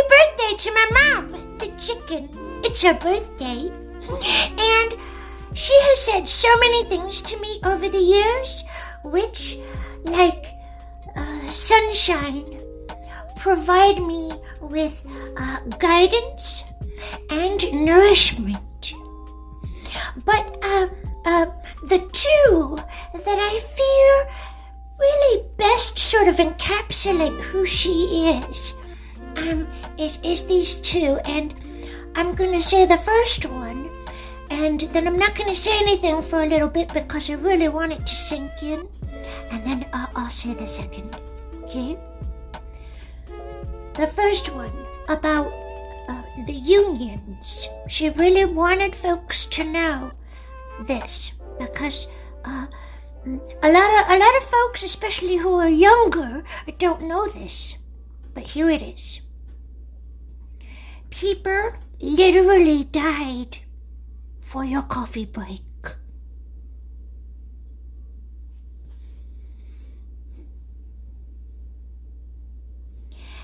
birthday to my mom, the chicken. It's her birthday. And she has said so many things to me over the years, which, like sunshine, provide me with guidance and nourishment. But the two that I fear really best sort of encapsulate who she is these two, and I'm gonna say the first one, and then I'm not gonna say anything for a little bit because I really want it to sink in, and then I'll say the second, okay? The first one about the unions. She really wanted folks to know this because a lot of folks, especially who are younger, don't know this. But here it is. People literally died for your coffee break.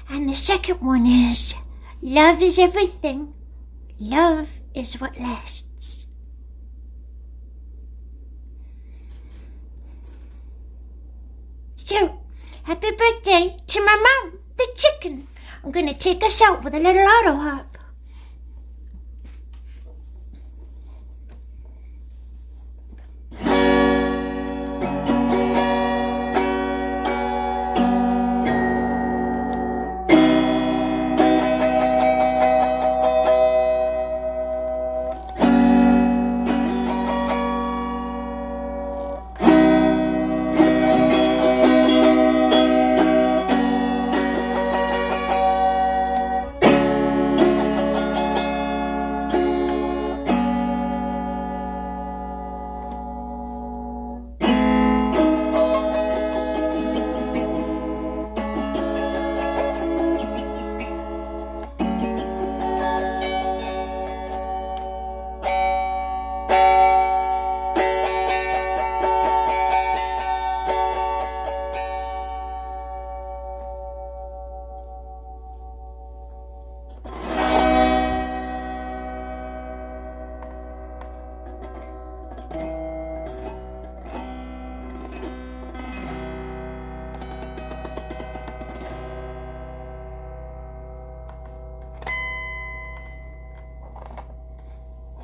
And the second one is, love is everything. Love is what lasts. So, happy birthday to my mom, the chicken. I'm gonna take us out with a little auto hop.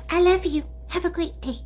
I love you. Have a great day.